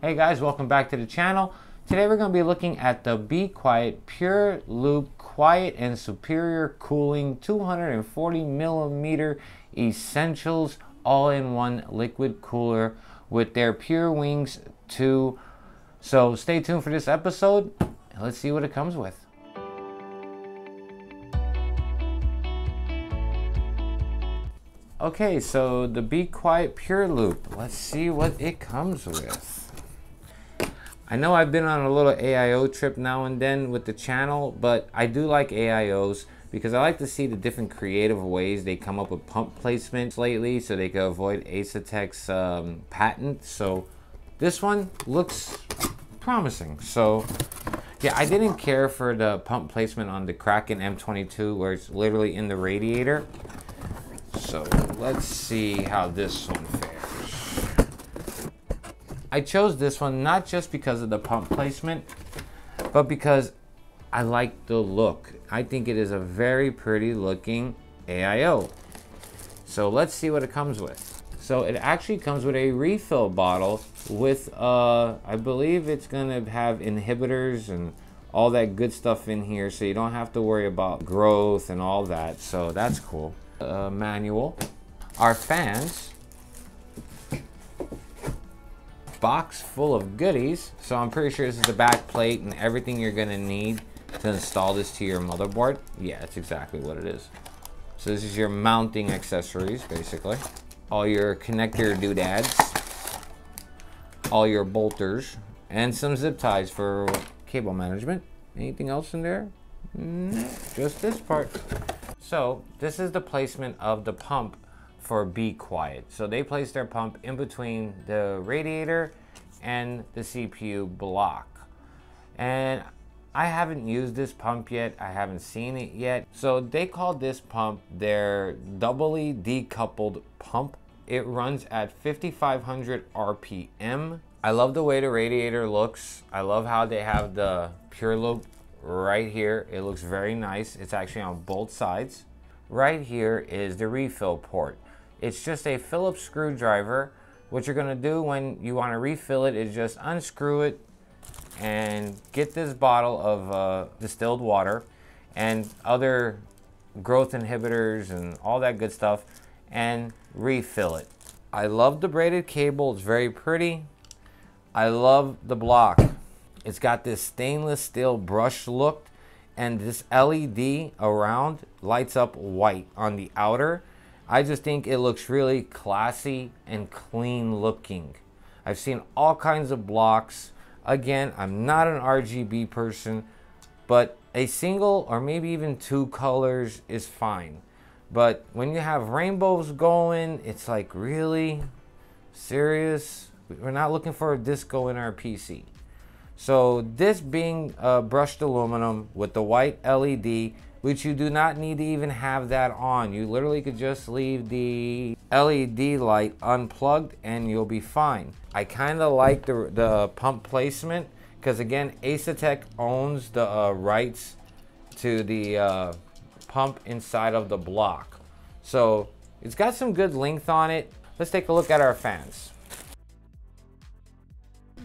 Hey guys, welcome back to the channel. Today we're going to be looking at the Bequiet PureLoop Quiet and Superior Cooling 240mm Essentials all-in-one liquid cooler with their Pure Wings 2. So stay tuned for this episode and let's see what it comes with. Okay, so the Bequiet PureLoop. Let's see what it comes with. I know I've been on a little AIO trip now and then with the channel, but I do like AIOs because I like to see the different creative ways they come up with pump placements lately so they can avoid Asetek's patent. So this one looks promising. So yeah, I didn't care for the pump placement on the Kraken M22 where it's literally in the radiator. So let's see how this one fares. I chose this one not just because of the pump placement, but because I like the look. I think it is a very pretty looking AIO. So let's see what it comes with. So it actually comes with a refill bottle with, I believe it's gonna have inhibitors and all that good stuff in here, so you don't have to worry about growth and all that. So that's cool. Manual. Our fans. Box full of goodies. So I'm pretty sure this is the back plate and everything you're gonna need to install this to your motherboard. Yeah, that's exactly what it is. So this is your mounting accessories, basically. All your connector doodads, all your bolters, and some zip ties for cable management. Anything else in there? No, just this part. So this is the placement of the pump for Bequiet. So they place their pump in between the radiator and the CPU block. And I haven't used this pump yet. I haven't seen it yet. So they call this pump their doubly decoupled pump. It runs at 5,500 RPM. I love the way the radiator looks. I love how they have the PureLoop right here. It looks very nice. It's actually on both sides. Right here is the refill port. It's just a Phillips screwdriver. What you're gonna do when you wanna refill it is just unscrew it and get this bottle of distilled water and other growth inhibitors and all that good stuff and refill it. I love the braided cable, it's very pretty. I love the block. It's got this stainless steel brush look and this LED around lights up white on the outer. I just think it looks really classy and clean looking. I've seen all kinds of blocks. Again, I'm not an RGB person, but a single or maybe even two colors is fine. But when you have rainbows going, it's like, really? Serious? We're not looking for a disco in our PC. So this being brushed aluminum with the white LED, which you do not need to even have that on. You literally could just leave the LED light unplugged and you'll be fine. I kind of like the pump placement because again, Asetek owns the rights to the pump inside of the block. So it's got some good length on it. Let's take a look at our fans.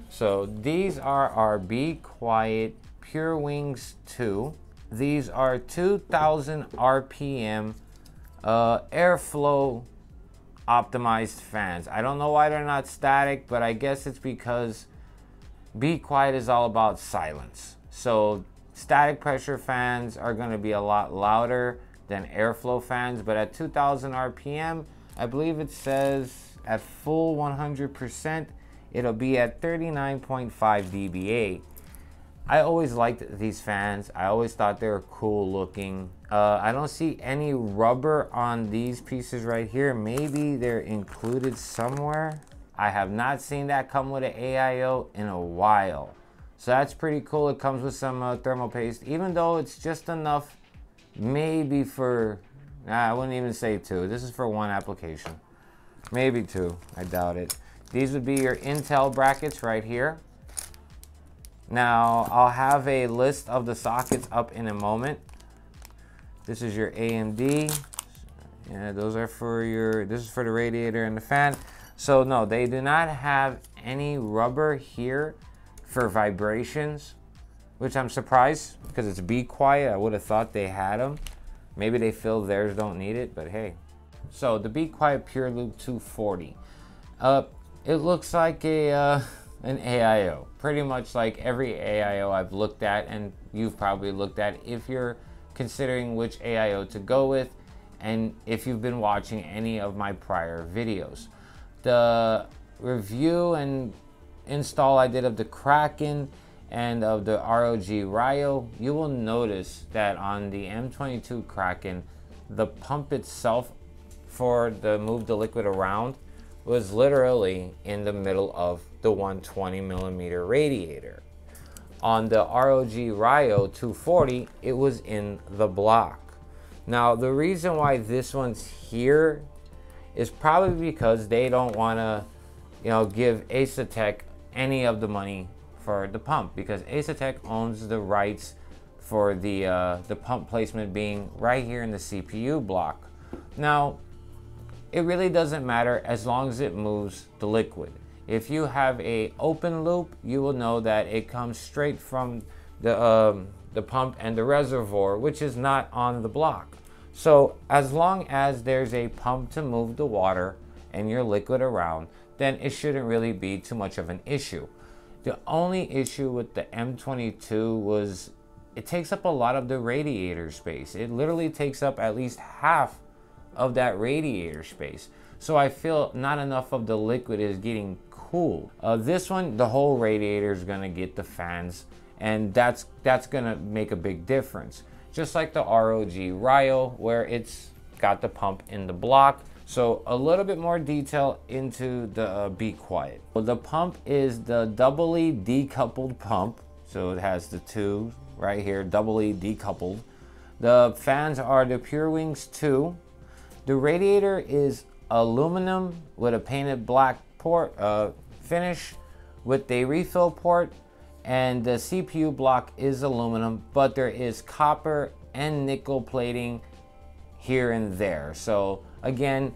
So these are our Bequiet Pure Wings 2. These are 2,000 RPM airflow optimized fans. I don't know why they're not static, but I guess it's because Bequiet is all about silence. So static pressure fans are going to be a lot louder than airflow fans, but at 2,000 RPM, I believe it says at full 100%, it'll be at 39.5 dBA. I always liked these fans. I always thought they were cool looking. I don't see any rubber on these pieces right here. Maybe they're included somewhere. I have not seen that come with an AIO in a while. So that's pretty cool. It comes with some thermal paste, even though it's just enough maybe for, I wouldn't even say two. This is for one application. Maybe two, I doubt it. These would be your Intel brackets right here. Now, I'll have a list of the sockets up in a moment. This is your AMD. Yeah, those are for your, this is for the radiator and the fan. So no, they do not have any rubber here for vibrations, which I'm surprised because it's Bequiet. I would have thought they had them. Maybe they feel theirs don't need it, but hey. So the Bequiet PureLoop 240. It looks like an AIO. Pretty much like every AIO I've looked at, and you've probably looked at if you're considering which AIO to go with, and if you've been watching any of my prior videos. The review and install I did of the Kraken and of the ROG AIO, you will notice that on the M22 Kraken, the pump itself for the move the liquid around was literally in the middle of the 120mm radiator. On the ROG AIO 240, it was in the block. Now, the reason why this one's here is probably because they don't want to, give Asetek any of the money for the pump, because Asetek owns the rights for the pump placement being right here in the CPU block. Now, it really doesn't matter as long as it moves the liquid. If you have a open loop, you will know that it comes straight from the pump and the reservoir, which is not on the block. So as long as there's a pump to move the water and your liquid around, then it shouldn't really be too much of an issue. The only issue with the M22 was it takes up a lot of the radiator space. It literally takes up at least half of that radiator space. So I feel not enough of the liquid is getting cooled. This one, the whole radiator is gonna get the fans, and that's gonna make a big difference. Just like the ROG AIO, where it's got the pump in the block. So a little bit more detail into the Bequiet. Well, the pump is the doubly decoupled pump. So it has the two right here, doubly decoupled. The fans are the PureWings 2. The radiator is aluminum with a painted black port finish with a refill port, and the CPU block is aluminum, but there is copper and nickel plating here and there. So again,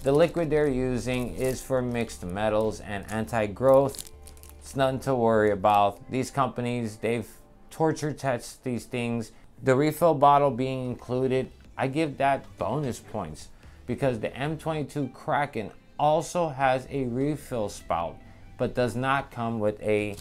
the liquid they're using is for mixed metals and anti-growth. It's nothing to worry about. These companies, they've torture tested these things. The refill bottle being included, I give that bonus points, because the M22 Kraken also has a refill spout, but does not come with a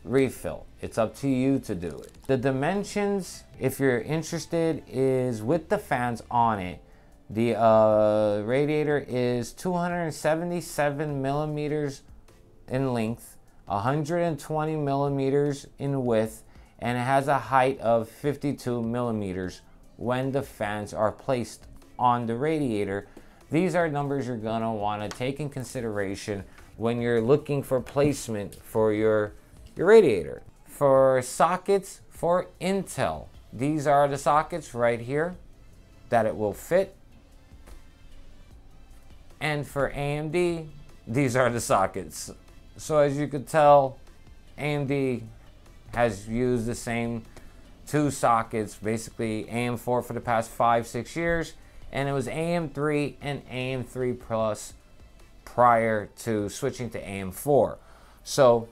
refill. It's up to you to do it. The dimensions, if you're interested, is with the fans on it. The radiator is 277 millimeters in length, 120 millimeters in width, and it has a height of 52 millimeters when the fans are placed on the radiator. These are numbers you're gonna wanna take in consideration when you're looking for placement for your radiator. For sockets, for Intel, these are the sockets right here that it will fit. And for AMD, these are the sockets. So as you could tell, AMD has used the same two sockets, basically AM4 for the past 5-6 years, and it was AM3 and AM3 Plus prior to switching to AM4. So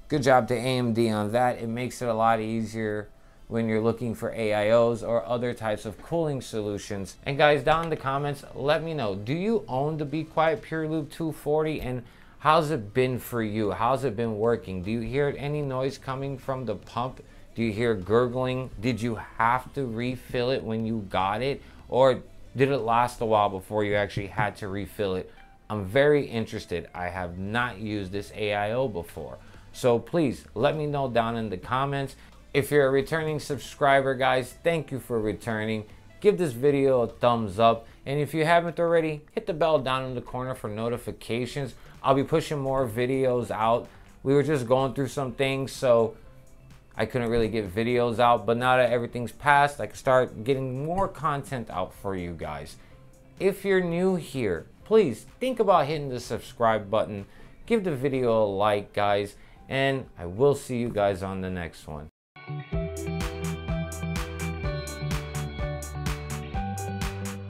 good job to AMD on that. It makes it a lot easier when you're looking for AIOs or other types of cooling solutions. And guys, down in the comments, let me know, do you own the Bequiet PureLoop 240, and how's it been for you? How's it been working? Do you hear any noise coming from the pump? Do you hear gurgling? Did you have to refill it when you got it? Or did it last a while before you actually had to refill it? I'm very interested. I have not used this AIO before. So please let me know down in the comments. If you're a returning subscriber, guys, thank you for returning. Give this video a thumbs up. And if you haven't already, hit the bell down in the corner for notifications. I'll be pushing more videos out. We were just going through some things, so I couldn't really get videos out. But now that everything's passed, I can start getting more content out for you guys. If you're new here, please think about hitting the subscribe button. Give the video a like, guys. And I will see you guys on the next one.